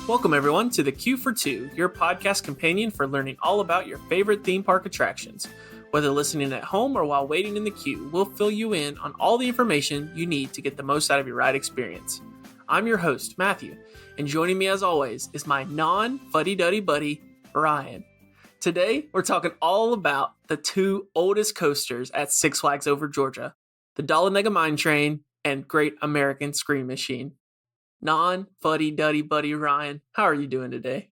Welcome, everyone, to the Q for Two, your podcast companion for learning all about your favorite theme park attractions. Whether listening at home or while waiting in the queue, we'll fill you in on all the information you need to get the most out of your ride experience. I'm your host, Matthew, and joining me as always is my non-fuddy-duddy buddy, Ryan. Today, we're talking all about the two oldest coasters at Six Flags Over Georgia, the Dahlonega Mine Train and Great American Scream Machine. Non-fuddy-duddy buddy Ryan, how are you doing today?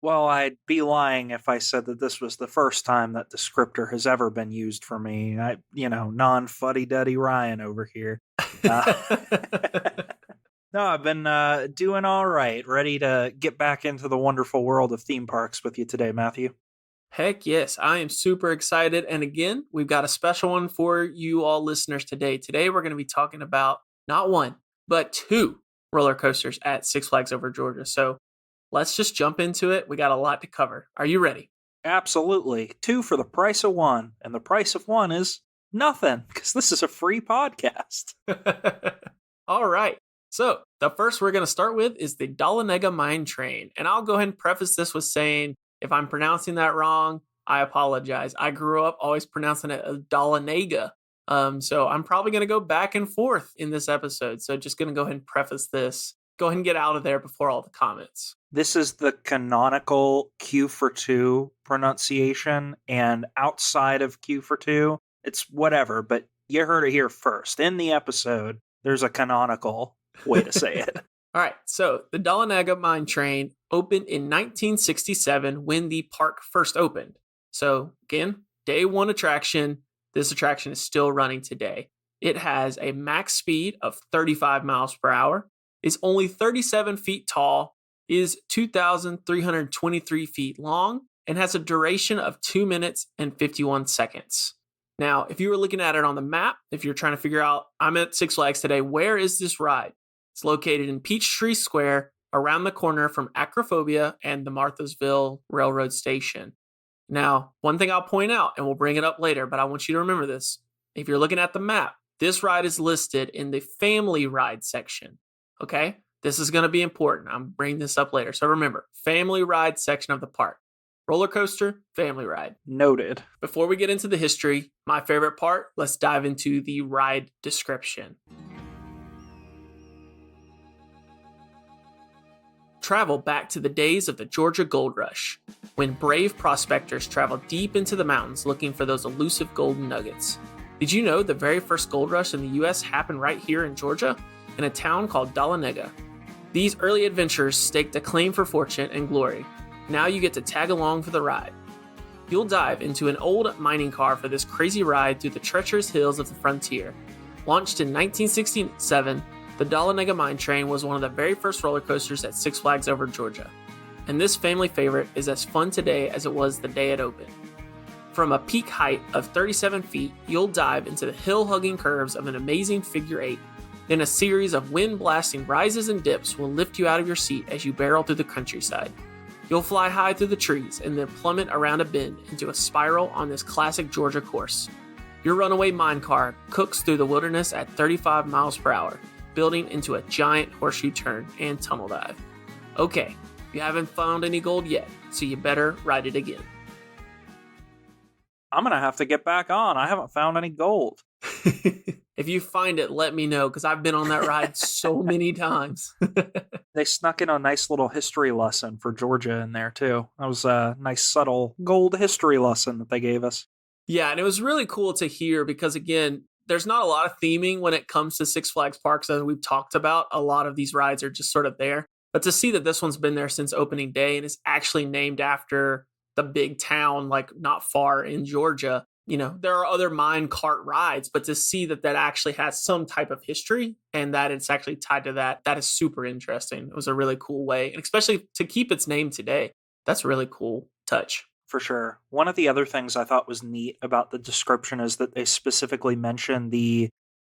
Well, I'd be lying if I said that this was the first time that descriptor has ever been used for me. Non-fuddy-duddy Ryan over here. No, I've been doing all right. Ready to get back into the wonderful world of theme parks with you today, Matthew. Heck yes, I am super excited. And again, we've got a special one for you all listeners today. Today, we're going to be talking about not one, but two roller coasters at Six Flags Over Georgia. So let's just jump into it. We got a lot to cover. Are you ready? Absolutely. Two for the price of one. And the price of one is nothing, because this is a free podcast. All right. So the first we're going to start with is the Dahlonega Mine Train. And I'll go ahead and preface this with saying, if I'm pronouncing that wrong, I apologize. I grew up always pronouncing it as Dahlonega. So I'm probably going to go back and forth in this episode. So just going to go ahead and preface this. Go ahead and get out of there before all the comments. This is the canonical Q for two pronunciation, and outside of Q for two, it's whatever, but you heard it here first. In the episode, there's a canonical way to say it. All right, so the Dahlonega Mine Train opened in 1967 when the park first opened. So again, day one attraction. This attraction is still running today. It has a max speed of 35 miles per hour, is only 37 feet tall, is 2,323 feet long, and has a duration of 2 minutes and 51 seconds. Now, if you were looking at it on the map, if you're trying to figure out, I'm at Six Flags today, where is this ride? It's located in Peachtree Square, around the corner from Acrophobia and the Marthasville Railroad Station. Now, one thing I'll point out, and we'll bring it up later, but I want you to remember this. If you're looking at the map, this ride is listed in the family ride section. Okay? This is going to be important. I'm bringing this up later. So remember, family ride section of the park. Roller coaster, family ride. Noted. Before we get into the history, my favorite part, let's dive into the ride description. Travel back to the days of the Georgia Gold Rush, when brave prospectors traveled deep into the mountains looking for those elusive golden nuggets. Did you know the very first gold rush in the U.S. happened right here in Georgia, in a town called Dahlonega? These early adventurers staked a claim for fortune and glory. Now you get to tag along for the ride. You'll dive into an old mining car for this crazy ride through the treacherous hills of the frontier. Launched in 1967, the Dahlonega Mine Train was one of the very first roller coasters at Six Flags Over Georgia. And this family favorite is as fun today as it was the day it opened. From a peak height of 37 feet, you'll dive into the hill-hugging curves of an amazing figure eight. Then a series of wind-blasting rises and dips will lift you out of your seat as you barrel through the countryside. You'll fly high through the trees and then plummet around a bend into a spiral on this classic Georgia course. Your runaway mine car cooks through the wilderness at 35 miles per hour, building into a giant horseshoe turn and tunnel dive. Okay, you haven't found any gold yet, so you better ride it again. I'm going to have to get back on. I haven't found any gold. If you find it, let me know, because I've been on that ride so many times. They snuck in a nice little history lesson for Georgia in there, too. That was a nice, subtle gold history lesson that they gave us. Yeah, and it was really cool to hear because, again, there's not a lot of theming when it comes to Six Flags parks, as we've talked about. A lot of these rides are just sort of there. But to see that this one's been there since opening day and is actually named after the big town, like not far in Georgia, you know, there are other mine cart rides, but to see that that actually has some type of history and that it's actually tied to that, that is super interesting. It was a really cool way, and especially to keep its name today. That's a really cool touch. For sure. One of the other things I thought was neat about the description is that they specifically mention the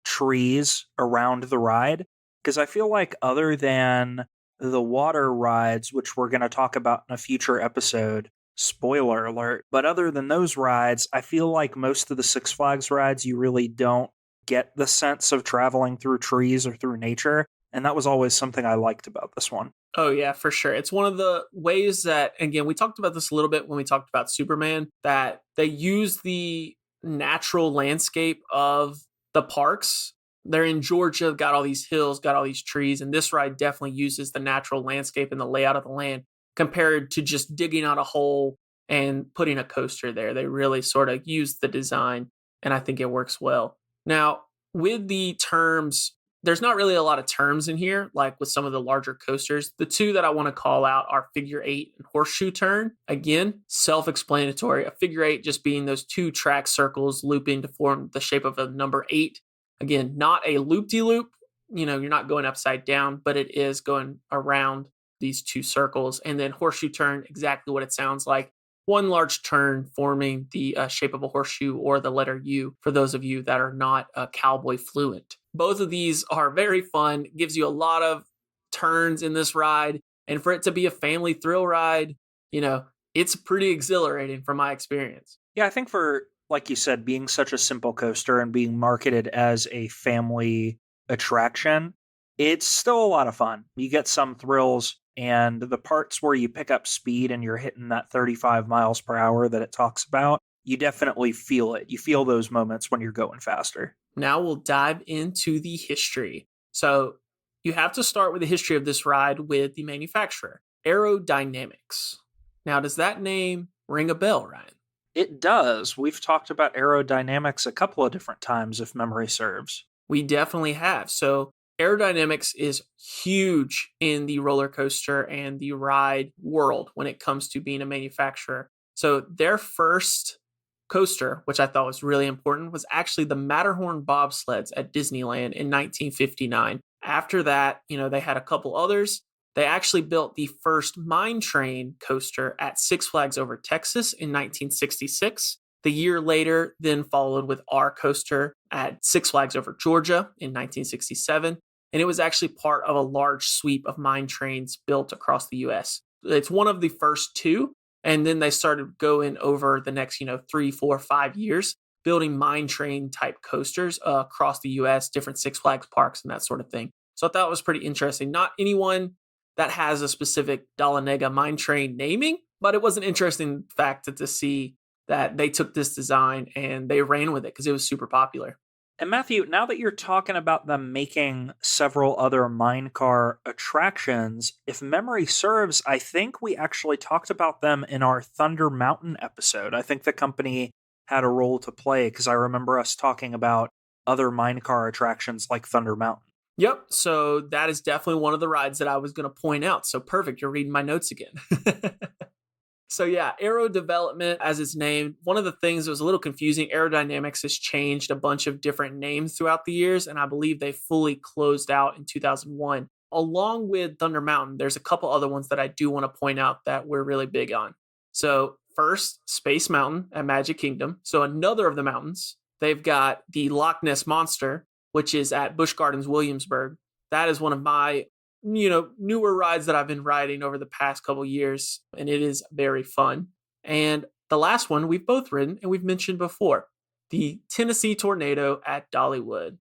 trees around the ride, because I feel like other than the water rides, which we're going to talk about in a future episode, spoiler alert, but other than those rides, I feel like most of the Six Flags rides, you really don't get the sense of traveling through trees or through nature. And that was always something I liked about this one. Oh, yeah, for sure. It's one of the ways that, again, we talked about this a little bit when we talked about Superman, that they use the natural landscape of the parks. They're in Georgia, got all these hills, got all these trees, and this ride definitely uses the natural landscape and the layout of the land compared to just digging out a hole and putting a coaster there. They really sort of use the design, and I think it works well. Now, with the terms, there's not really a lot of terms in here, like with some of the larger coasters. The two that I want to call out are figure eight and horseshoe turn. Again, self-explanatory. A figure eight just being those two track circles looping to form the shape of a number eight. Again, not a loop-de-loop. You're not going upside down, but it is going around these two circles. And then horseshoe turn, exactly what it sounds like. One large turn forming the shape of a horseshoe or the letter U for those of you that are not cowboy fluent. Both of these are very fun, gives you a lot of turns in this ride. And for it to be a family thrill ride, it's pretty exhilarating from my experience. Yeah, I think for, like you said, being such a simple coaster and being marketed as a family attraction, it's still a lot of fun. You get some thrills, and the parts where you pick up speed and you're hitting that 35 miles per hour that it talks about, you definitely feel it. You feel those moments when you're going faster. Now we'll dive into the history. So you have to start with the history of this ride with the manufacturer, Aerodynamics. Now, does that name ring a bell, Ryan? It does. We've talked about aerodynamics a couple of different times, if memory serves. We definitely have. So aerodynamics is huge in the roller coaster and the ride world when it comes to being a manufacturer. So their first coaster, which I thought was really important, was actually the Matterhorn bobsleds at Disneyland in 1959. After that, they had a couple others. They actually built the first mine train coaster at Six Flags Over Texas in 1966. The year later, then followed with our coaster at Six Flags Over Georgia in 1967. And it was actually part of a large sweep of mine trains built across the U.S. It's one of the first two. And then they started going over the next, 3, 4, 5 years, building mine train type coasters across the U.S., different Six Flags parks and that sort of thing. So I thought it was pretty interesting. Not anyone that has a specific Dahlonega mine train naming, but it was an interesting fact to see that they took this design and they ran with it because it was super popular. And Matthew, now that you're talking about them making several other mine car attractions, if memory serves, I think we actually talked about them in our Thunder Mountain episode. I think the company had a role to play because I remember us talking about other mine car attractions like Thunder Mountain. Yep. So that is definitely one of the rides that I was going to point out. So perfect. You're reading my notes again. So yeah, Aero Development, as it's named, one of the things that was a little confusing, Aerodynamics has changed a bunch of different names throughout the years, and I believe they fully closed out in 2001. Along with Thunder Mountain, there's a couple other ones that I do want to point out that we're really big on. So first, Space Mountain at Magic Kingdom. So another of the mountains. They've got the Loch Ness Monster, which is at Busch Gardens, Williamsburg. That is one of my newer rides that I've been riding over the past couple years, and it is very fun. And the last one we've both ridden and we've mentioned before, the Tennessee Tornado at Dollywood.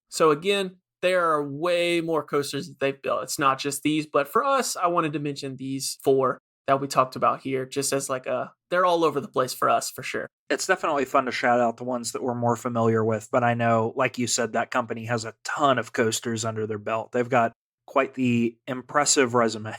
So again, there are way more coasters that they've built. It's not just these, but for us, I wanted to mention these 4 that we talked about here, just as they're all over the place for us, for sure. It's definitely fun to shout out the ones that we're more familiar with, but I know, like you said, that company has a ton of coasters under their belt. They've got quite the impressive resume.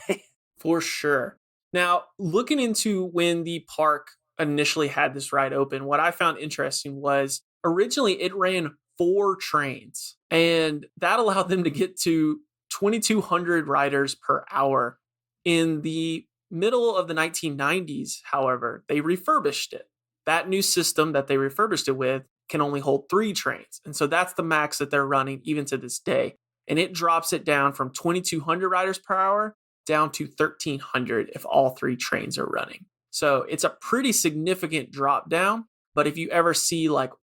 For sure. Now, looking into when the park initially had this ride open, what I found interesting was originally it ran 4 trains, and that allowed them to get to 2,200 riders per hour. In the middle of the 1990s, however, they refurbished it. That new system that they refurbished it with can only hold 3 trains. And so that's the max that they're running even to this day. And it drops it down from 2,200 riders per hour down to 1,300 if all 3 trains are running. So it's a pretty significant drop down. But if you ever see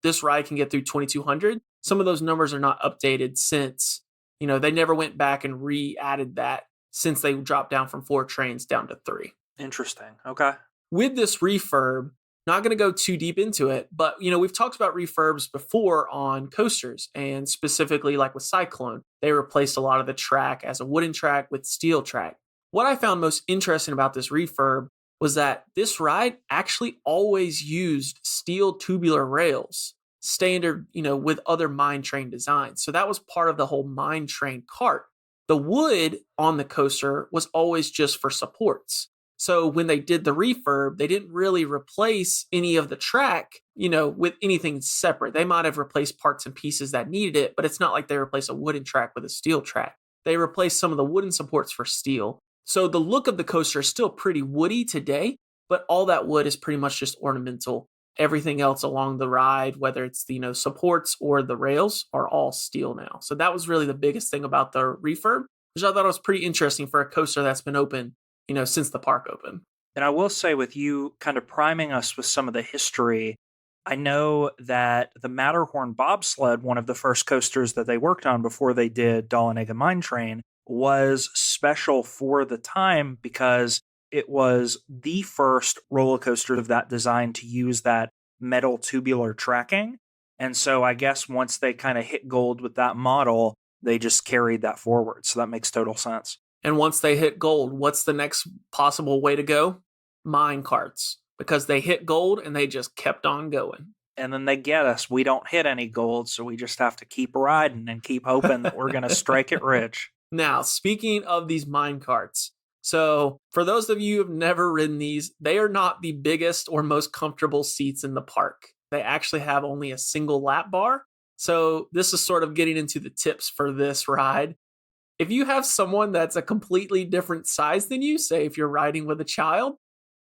this ride can get through 2,200, some of those numbers are not updated since, they never went back and re-added that since they dropped down from 4 trains down to 3. Interesting. Okay. With this refurb, Not going to go too deep into it, but we've talked about refurbs before on coasters, and specifically like with Cyclone, they replaced a lot of the track as a wooden track with steel track. What I found most interesting about this refurb was that this ride actually always used steel tubular rails, standard, with other mine train designs. So that was part of the whole mine train cart. The wood on the coaster was always just for supports. So when they did the refurb, they didn't really replace any of the track, with anything separate. They might have replaced parts and pieces that needed it, but it's not like they replaced a wooden track with a steel track. They replaced some of the wooden supports for steel. So the look of the coaster is still pretty woody today, but all that wood is pretty much just ornamental. Everything else along the ride, whether it's the supports or the rails, are all steel now. So that was really the biggest thing about the refurb, which I thought was pretty interesting for a coaster that's been open, since the park opened. And I will say, with you kind of priming us with some of the history, I know that the Matterhorn bobsled, one of the first coasters that they worked on before they did Dahlonega Mine Train, was special for the time because it was the first roller coaster of that design to use that metal tubular tracking. And so I guess once they kind of hit gold with that model, they just carried that forward. So that makes total sense. And once they hit gold, what's the next possible way to go? Mine carts. Because they hit gold and they just kept on going. And then they get us. We don't hit any gold, so we just have to keep riding and keep hoping that we're going to strike it rich. Now, speaking of these mine carts, so for those of you who have never ridden these, they are not the biggest or most comfortable seats in the park. They actually have only a single lap bar. So this is sort of getting into the tips for this ride. If you have someone that's a completely different size than you, say if you're riding with a child,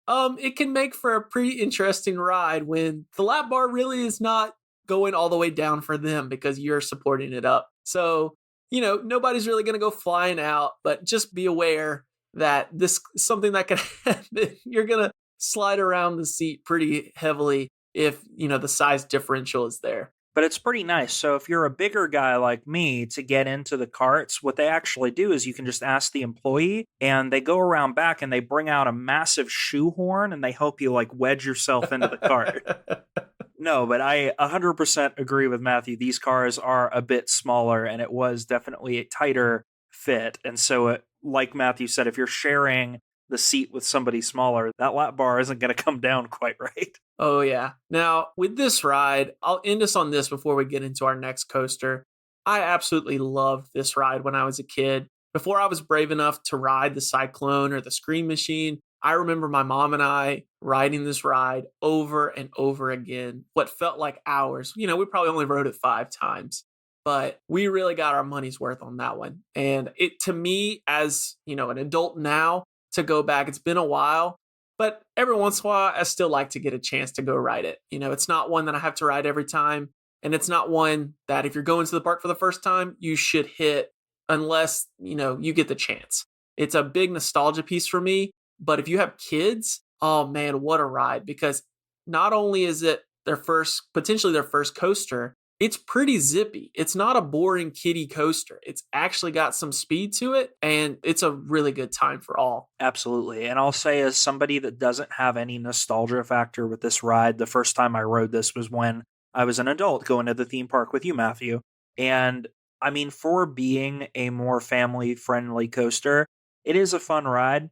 it can make for a pretty interesting ride when the lap bar really is not going all the way down for them because you're supporting it up. So, nobody's really going to go flying out, but just be aware that this is something that can happen. You're going to slide around the seat pretty heavily if, the size differential is there. But it's pretty nice. So if you're a bigger guy like me to get into the carts, what they actually do is you can just ask the employee and they go around back and they bring out a massive shoehorn and they help you like wedge yourself into the cart. No, but I 100% agree with Matthew. These cars are a bit smaller and it was definitely a tighter fit. And so like Matthew said, if you're sharing the seat with somebody smaller, that lap bar isn't going to come down quite right. Oh, yeah. Now, with this ride, I'll end us on this before we get into our next coaster. I absolutely loved this ride when I was a kid. Before I was brave enough to ride the Cyclone or the Scream Machine, I remember my mom and I riding this ride over and over again, what felt like hours. We probably only rode it 5 times, but we really got our money's worth on that one. And it, to me, as, an adult now, to go back, it's been a while. But every once in a while, I still like to get a chance to go ride it. It's not one that I have to ride every time. And it's not one that if you're going to the park for the first time, you should hit unless, you get the chance. It's a big nostalgia piece for me. But if you have kids, oh man, what a ride. Because not only is it potentially their first coaster, it's pretty zippy. It's not a boring kiddie coaster. It's actually got some speed to it, and it's a really good time for all. Absolutely. And I'll say, as somebody that doesn't have any nostalgia factor with this ride, the first time I rode this was when I was an adult going to the theme park with you, Matthew. And I mean, for being a more family-friendly coaster, it is a fun ride.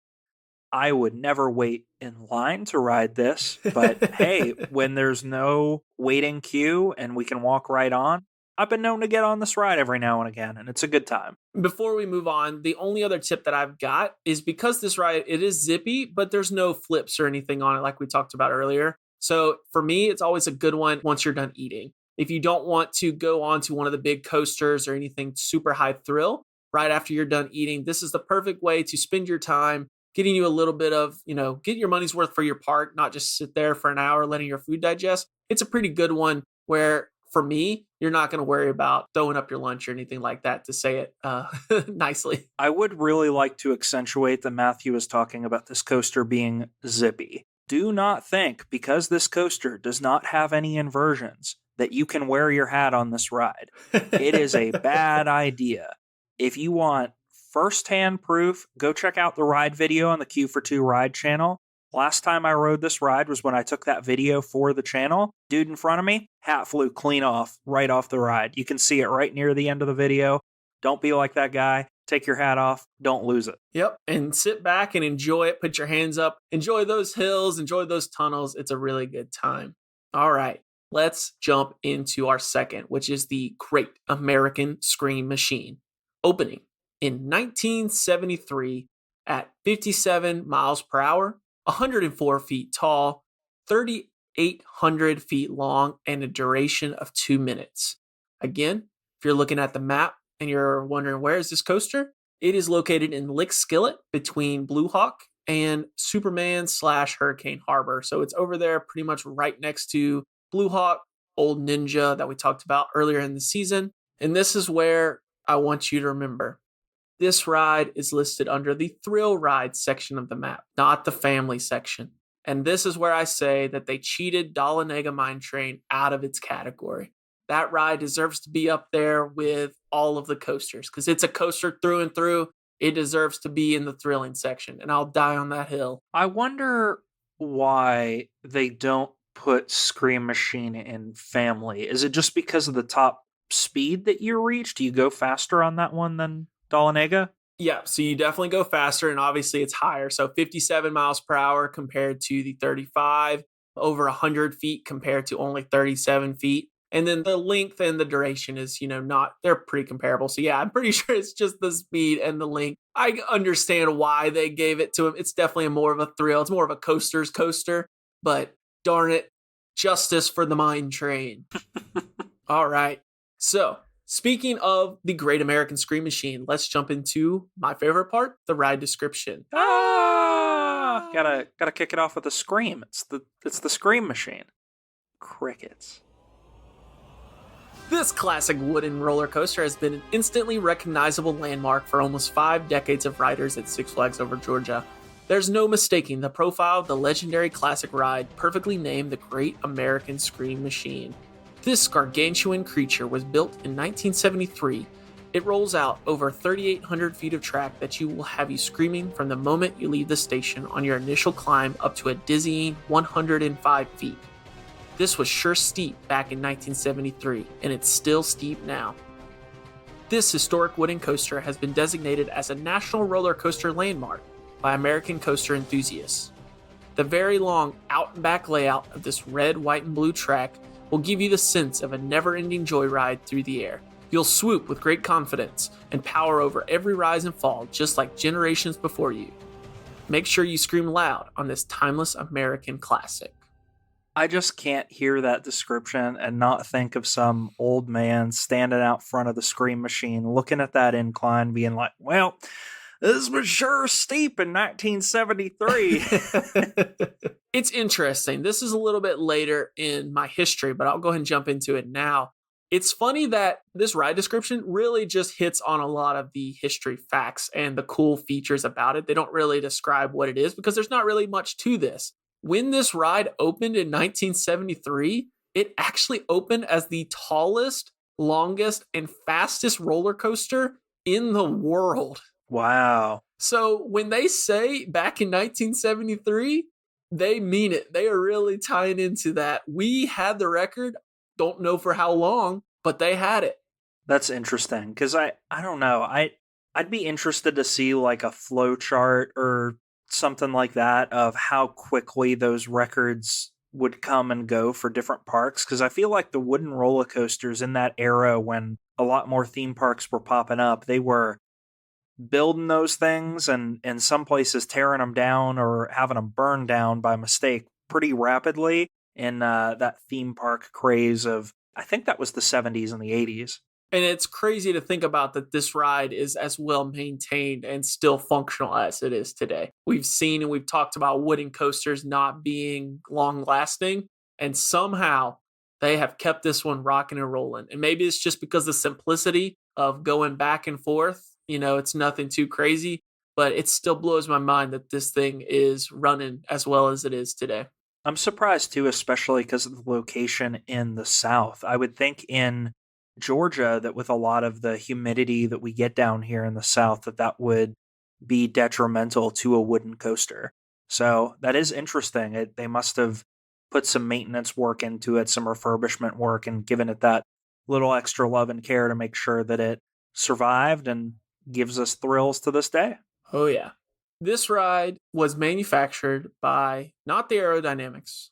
I would never wait in line to ride this, but hey, when there's no waiting queue and we can walk right on, I've been known to get on this ride every now and again, and it's a good time. Before we move on, the only other tip that I've got is because this ride, it is zippy, but there's no flips or anything on it like we talked about earlier. So for me, it's always a good one once you're done eating. If you don't want to go on to one of the big coasters or anything super high thrill, right after you're done eating, this is the perfect way to spend your time getting you a little bit of, get your money's worth for your park, not just sit there for an hour letting your food digest. It's a pretty good one where, for me, you're not going to worry about throwing up your lunch or anything like that, to say it nicely. I would really like to accentuate that Matthew is talking about this coaster being zippy. Do not think, because this coaster does not have any inversions, that you can wear your hat on this ride. It is a bad idea. If you want first-hand proof, go check out the ride video on the Q for 2 Ride channel. Last time I rode this ride was when I took that video for the channel. Dude in front of me, hat flew clean off, right off the ride. You can see it right near the end of the video. Don't be like that guy. Take your hat off. Don't lose it. Yep. And sit back and enjoy it. Put your hands up. Enjoy those hills. Enjoy those tunnels. It's a really good time. All right. Let's jump into our second, which is the Great American Scream Machine, opening in 1973 at 57 miles per hour, 104 feet tall, 3,800 feet long, and a duration of 2 minutes. Again, if you're looking at the map and you're wondering where is this coaster, it is located in Lick Skillet between Blue Hawk and Superman/Hurricane Harbor. So it's over there pretty much right next to Blue Hawk, Old Ninja that we talked about earlier in the season. And this is where I want you to remember. This ride is listed under the thrill ride section of the map, not the family section. And this is where I say that they cheated Dahlonega Mine Train out of its category. That ride deserves to be up there with all of the coasters because it's a coaster through and through. It deserves to be in the thrilling section, and I'll die on that hill. I wonder why they don't put Scream Machine in family. Is it just because of the top speed that you reach? Do you go faster on that one than Dahlonega? Yeah, so you definitely go faster, and obviously it's higher. So 57 miles per hour compared to the 35, over 100 feet compared to only 37 feet. And then the length and the duration is, they're pretty comparable. So yeah, I'm pretty sure it's just the speed and the length. I understand why they gave it to him. It's definitely more of a thrill. It's more of a coaster's coaster, but darn it, justice for the mine train. All right. So speaking of the Great American Scream Machine, let's jump into my favorite part, the ride description. Gotta kick it off with a scream. It's the Scream Machine. Crickets. This classic wooden roller coaster has been an instantly recognizable landmark for almost 5 decades of riders at Six Flags Over Georgia. There's no mistaking the profile of the legendary classic ride, perfectly named the Great American Scream Machine. This gargantuan creature was built in 1973. It rolls out over 3,800 feet of track that will have you screaming from the moment you leave the station on your initial climb up to a dizzying 105 feet. This was sure steep back in 1973, and it's still steep now. This historic wooden coaster has been designated as a National Roller Coaster Landmark by American coaster enthusiasts. The very long out and back layout of this red, white, and blue track will give you the sense of a never-ending joyride through the air. You'll swoop with great confidence and power over every rise and fall just like generations before you. Make sure you scream loud on this timeless American classic. I just can't hear that description and not think of some old man standing out front of the Scream Machine, looking at that incline, being like, well, this was sure steep in 1973. It's interesting. This is a little bit later in my history, but I'll go ahead and jump into it now. It's funny that this ride description really just hits on a lot of the history facts and the cool features about it. They don't really describe what it is because there's not really much to this. When this ride opened in 1973, it actually opened as the tallest, longest, and fastest roller coaster in the world. Wow. So when they say back in 1973, they mean it. They are really tying into that. We had the record, don't know for how long, but they had it. That's interesting because I don't know. I'd be interested to see like a flow chart or something like that of how quickly those records would come and go for different parks, because I feel like the wooden roller coasters in that era when a lot more theme parks were popping up, they were building those things and in some places tearing them down or having them burned down by mistake pretty rapidly in that theme park craze of, I think that was the 70s and the 80s. And it's crazy to think about that this ride is as well maintained and still functional as it is today. We've seen and we've talked about wooden coasters not being long lasting, and somehow they have kept this one rocking and rolling. And maybe it's just because of the simplicity of going back and forth. It's nothing too crazy, but it still blows my mind that this thing is running as well as it is today. I'm surprised too, especially because of the location in the South. I would think in Georgia that with a lot of the humidity that we get down here in the South, that would be detrimental to a wooden coaster. So that is interesting. They must have put some maintenance work into it, some refurbishment work, and given it that little extra love and care to make sure that it survived and gives us thrills to this day. Oh, yeah. This ride was manufactured by, not the Aerodynamics,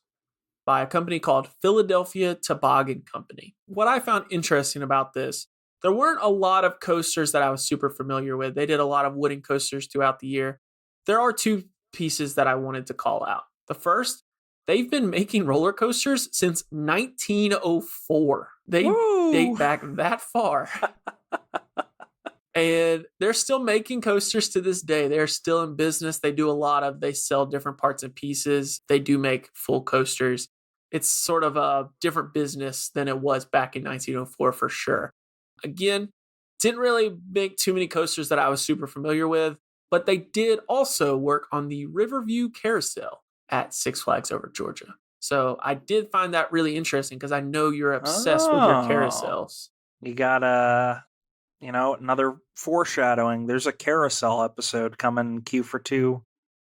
by a company called Philadelphia Toboggan Company. What I found interesting about this, there weren't a lot of coasters that I was super familiar with. They did a lot of wooden coasters throughout the year. There are two pieces that I wanted to call out. The first, they've been making roller coasters since 1904. They date back that far. And they're still making coasters to this day. They're still in business. They sell different parts and pieces. They do make full coasters. It's sort of a different business than it was back in 1904 for sure. Again, didn't really make too many coasters that I was super familiar with, but they did also work on the Riverview Carousel at Six Flags Over Georgia. So I did find that really interesting because I know you're obsessed with your carousels. You got another foreshadowing. There's a carousel episode coming Q4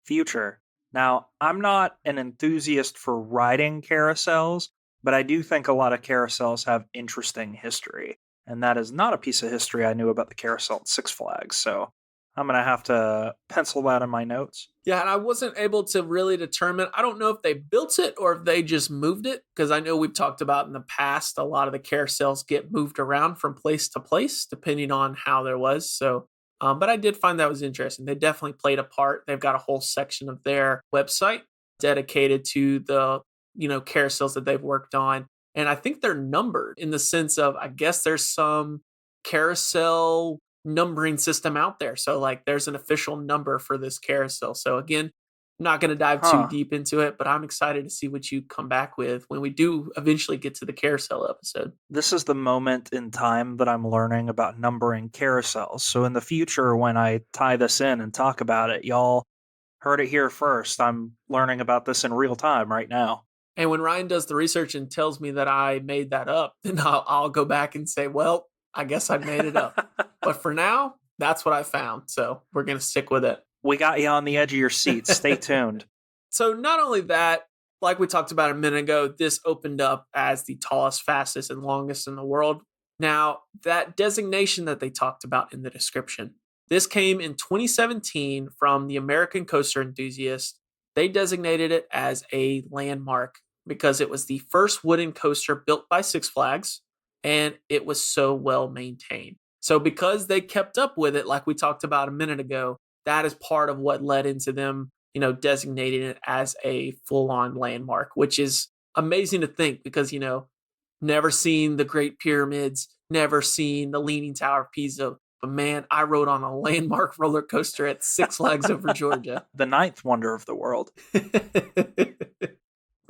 future. Now, I'm not an enthusiast for riding carousels, but I do think a lot of carousels have interesting history. And that is not a piece of history I knew about the carousel at Six Flags. So I'm going to have to pencil that in my notes. Yeah, and I wasn't able to really determine. I don't know if they built it or if they just moved it, because I know we've talked about in the past, a lot of the carousels get moved around from place to place, depending on how there was. So, but I did find that was interesting. They definitely played a part. They've got a whole section of their website dedicated to the, carousels that they've worked on. And I think they're numbered in the sense of, I guess there's some carousel numbering system out there. So like there's an official number for this carousel. So again, I'm not going to dive too deep into it, but I'm excited to see what you come back with when we do eventually get to the carousel episode. This is the moment in time that I'm learning about numbering carousels. So in the future, when I tie this in and talk about it, y'all heard it here first. I'm learning about this in real time right now. And when Ryan does the research and tells me that I made that up, then I'll go back and say, well, I guess I made it up. But for now, that's what I found. So we're going to stick with it. We got you on the edge of your seat. Stay tuned. So not only that, like we talked about a minute ago, this opened up as the tallest, fastest, and longest in the world. Now, that designation that they talked about in the description, this came in 2017 from the American Coaster Enthusiast. They designated it as a landmark because it was the first wooden coaster built by Six Flags, and it was so well maintained. So because they kept up with it, like we talked about a minute ago, that is part of what led into them, designating it as a full-on landmark, which is amazing to think because, never seen the Great Pyramids, never seen the Leaning Tower of Pisa. But man, I rode on a landmark roller coaster at Six Flags Over Georgia. The ninth wonder of the world.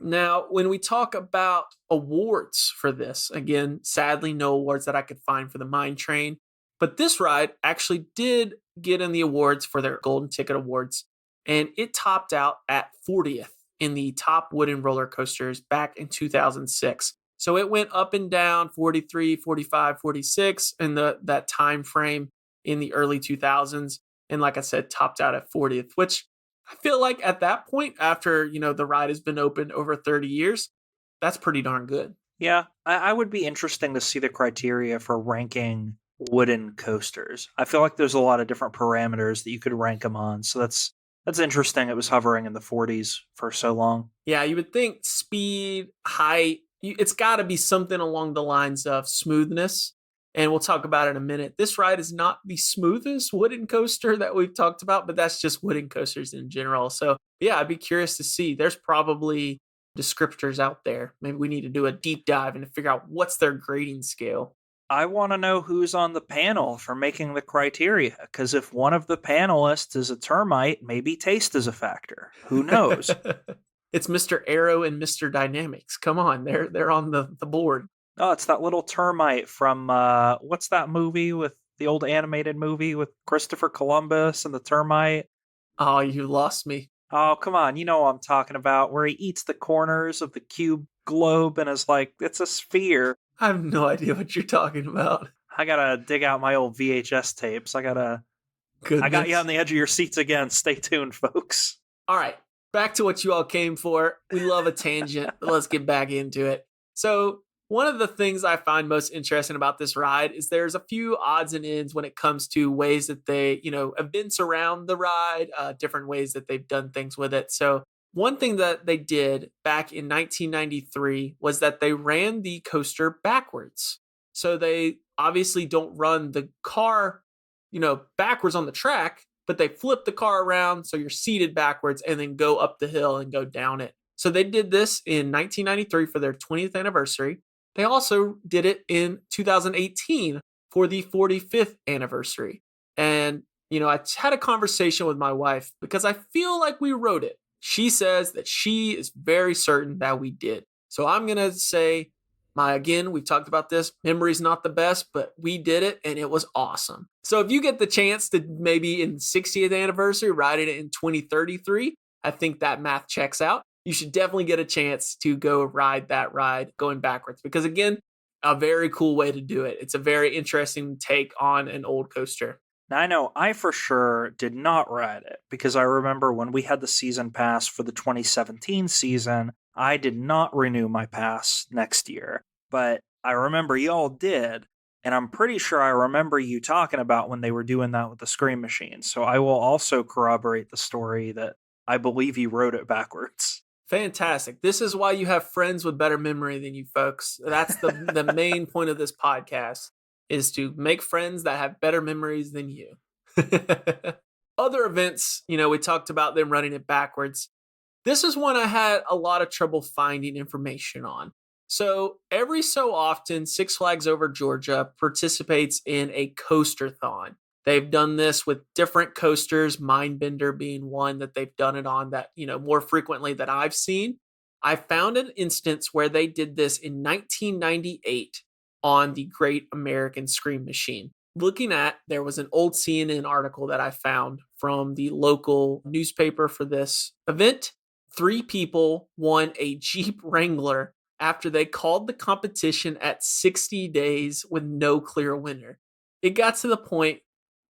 Now, when we talk about awards for this, again, sadly, no awards that I could find for the Mine Train. But this ride actually did get in the awards for their Golden Ticket Awards, and it topped out at 40th in the top wooden roller coasters back in 2006. So it went up and down 43, 45, 46 in that time frame in the early 2000s. And like I said, topped out at 40th, which I feel like at that point, after, the ride has been open over 30 years, that's pretty darn good. Yeah, I would be interesting to see the criteria for ranking wooden coasters. I feel like there's a lot of different parameters that you could rank them on. So that's interesting. It was hovering in the 40s for so long. Yeah, you would think speed, height, it's got to be something along the lines of smoothness. And we'll talk about it in a minute. This ride is not the smoothest wooden coaster that we've talked about, but that's just wooden coasters in general. So yeah, I'd be curious to see. There's probably descriptors out there. Maybe we need to do a deep dive and figure out what's their grading scale. I want to know who's on the panel for making the criteria, because if one of the panelists is a termite, maybe taste is a factor. Who knows? It's Mr. Aero and Mr. Dynamics. Come on, they're on the board. Oh, it's that little termite from, what's that movie with the old animated movie with Christopher Columbus and the termite? Oh, you lost me. Oh, come on. You know what I'm talking about, where he eats the corners of the cube globe and is like, it's a sphere. I have no idea what you're talking about. I gotta dig out my old VHS tapes. I got you on the edge of your seats again. Stay tuned, folks. All right. back to what you all came for. We love a tangent, but let's get back into it. So, one of the things I find most interesting about this ride is there's a few odds and ends when it comes to ways that they, events around the ride, different ways that they've done things with it. So, one thing that they did back in 1993 was that they ran the coaster backwards. So, they obviously don't run the car, backwards on the track, but they flip the car around so you're seated backwards and then go up the hill and go down it. So they did this in 1993 for their 20th anniversary. They also did it in 2018 for the 45th anniversary. And, I had a conversation with my wife because I feel like we wrote it. She says that she is very certain that we did. So I'm going to say, again, we've talked about this. Memory's not the best, but we did it and it was awesome. So if you get the chance to maybe in 60th anniversary, ride it in 2033, I think that math checks out. You should definitely get a chance to go ride that ride going backwards because, again, a very cool way to do it. It's a very interesting take on an old coaster. Now, I know I for sure did not ride it because I remember when we had the season pass for the 2017 season, I did not renew my pass next year. But I remember y'all did, and I'm pretty sure I remember you talking about when they were doing that with the Scream Machine. So I will also corroborate the story that I believe you wrote it backwards. Fantastic. This is why you have friends with better memory than you folks. That's the main point of this podcast, is to make friends that have better memories than you. Other events, we talked about them running it backwards. This is one I had a lot of trouble finding information on. So every so often, Six Flags Over Georgia participates in a coaster-thon. They've done this with different coasters, Mindbender being one that they've done it on that, more frequently that I've seen. I found an instance where they did this in 1998 on the Great American Scream Machine. There was an old CNN article that I found from the local newspaper for this event. 3 people won a Jeep Wrangler after they called the competition at 60 days with no clear winner. It got to the point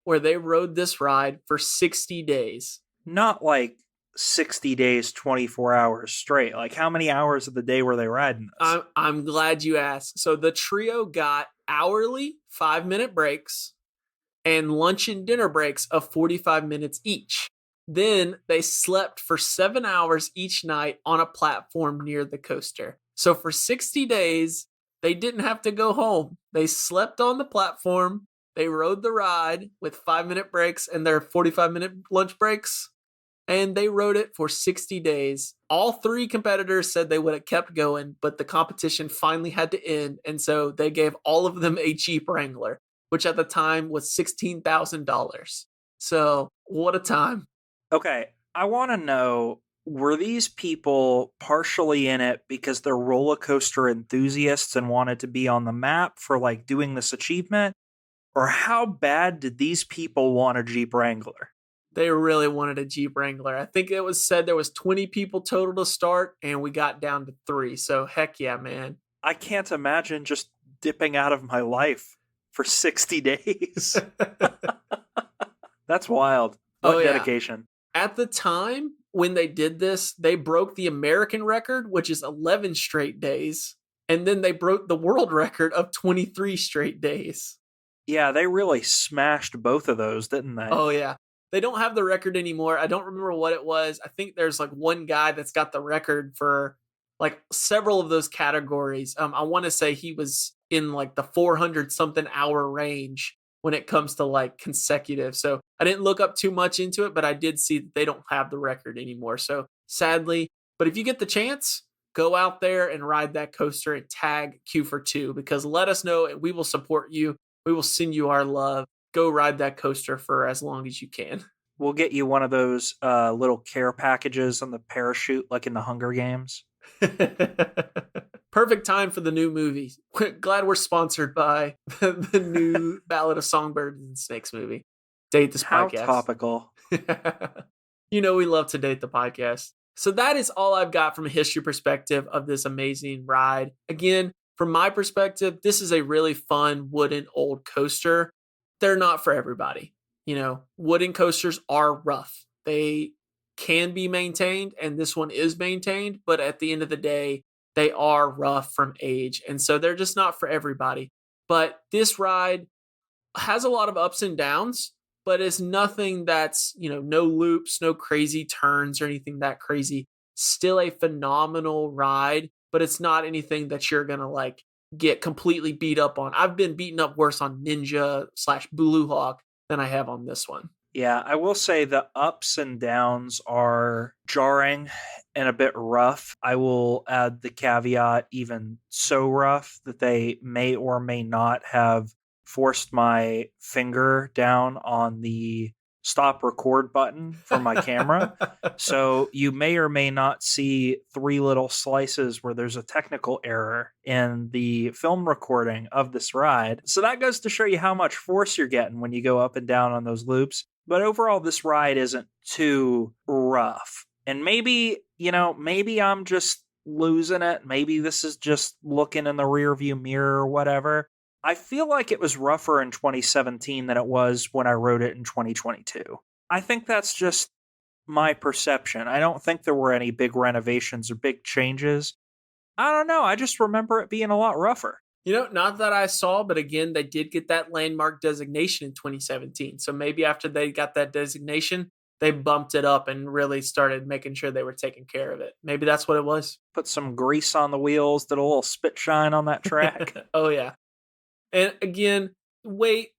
where they rode this ride for 60 days. Not like 60 days, 24 hours straight. Like, how many hours of the day were they riding this? I'm glad you asked. So the trio got hourly 5-minute breaks and lunch and dinner breaks of 45 minutes each. Then they slept for 7 hours each night on a platform near the coaster. So for 60 days, they didn't have to go home. They slept on the platform. They rode the ride with 5-minute breaks and their 45-minute lunch breaks. And they rode it for 60 days. All 3 competitors said they would have kept going, but the competition finally had to end. And so they gave all of them a Jeep Wrangler, which at the time was $16,000. So what a time. Okay, I want to know, were these people partially in it because they're roller coaster enthusiasts and wanted to be on the map for like doing this achievement? Or how bad did these people want a Jeep Wrangler? They really wanted a Jeep Wrangler. I think it was said there was 20 people total to start, and we got down to 3. So heck yeah, man. I can't imagine just dipping out of my life for 60 days. That's wild. What dedication. At the time when they did this, they broke the American record, which is 11 straight days. And then they broke the world record of 23 straight days. Yeah, they really smashed both of those, didn't they? Oh, yeah. They don't have the record anymore. I don't remember what it was. I think there's like one guy that's got the record for like several of those categories. I want to say he was in like the 400 something hour range when it comes to like consecutive. So I didn't look up too much into it, but I did see that they don't have the record anymore. So sadly, but if you get the chance, go out there and ride that coaster and tag Q for 2, because let us know and we will support you. We will send you our love. Go ride that coaster for as long as you can. We'll get you one of those little care packages on the parachute, like in the Hunger Games. Perfect time for the new movie. Glad we're sponsored by the new Ballad of Songbirds and Snakes movie. Date this podcast. How topical. We love to date the podcast. So that is all I've got from a history perspective of this amazing ride. Again, from my perspective, this is a really fun wooden old coaster. They're not for everybody. Wooden coasters are rough. They can be maintained, and this one is maintained, but at the end of the day, they are rough from age, and so they're just not for everybody. But this ride has a lot of ups and downs, but it's nothing that's, no loops, no crazy turns or anything that crazy. Still a phenomenal ride, but it's not anything that you're going to like get completely beat up on. I've been beaten up worse on Ninja/Blue Hawk than I have on this one. Yeah, I will say the ups and downs are jarring and a bit rough. I will add the caveat, even so rough that they may or may not have forced my finger down on the stop record button for my camera. So you may or may not see 3 little slices where there's a technical error in the film recording of this ride. So that goes to show you how much force you're getting when you go up and down on those loops. But overall, this ride isn't too rough. And maybe I'm just losing it. Maybe this is just looking in the rearview mirror or whatever. I feel like it was rougher in 2017 than it was when I rode it in 2022. I think that's just my perception. I don't think there were any big renovations or big changes. I don't know. I just remember it being a lot rougher. Not that I saw, but again, they did get that landmark designation in 2017. So maybe after they got that designation, they bumped it up and really started making sure they were taking care of it. Maybe that's what it was. Put some grease on the wheels, did a little spit shine on that track. Oh, yeah. And again, weight,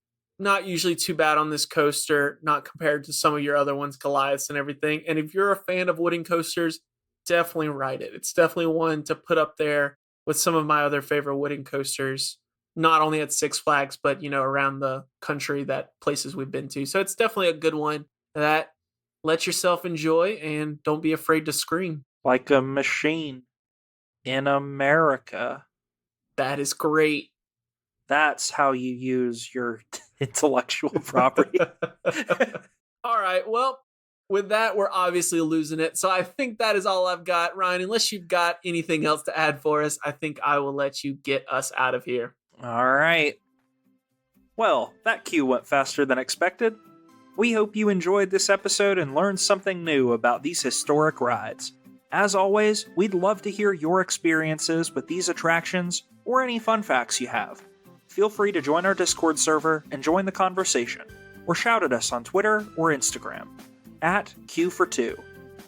not usually too bad on this coaster, not compared to some of your other ones, Goliaths and everything. And if you're a fan of wooden coasters, definitely ride it. It's definitely one to put up there with some of my other favorite wooden coasters, not only at Six Flags, but, around the country, that places we've been to. So it's definitely a good one that let yourself enjoy and don't be afraid to scream. Like a machine in America. That is great. That's how you use your intellectual property. All right. Well, with that, we're obviously losing it. So I think that is all I've got. Ryan, unless you've got anything else to add for us, I think I will let you get us out of here. All right. Well, that queue went faster than expected. We hope you enjoyed this episode and learned something new about these historic rides. As always, we'd love to hear your experiences with these attractions or any fun facts you have. Feel free to join our Discord server and join the conversation, or shout at us on Twitter or Instagram, @Q4two.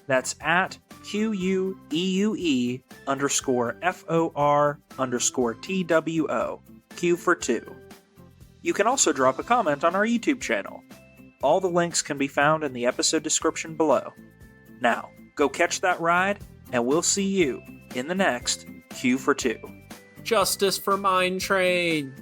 That's @QUEE_FOR_TWO, Q4two. You can also drop a comment on our YouTube channel. All the links can be found in the episode description below. Now, go catch that ride, and we'll see you in the next Q4two. Justice for Mine Train!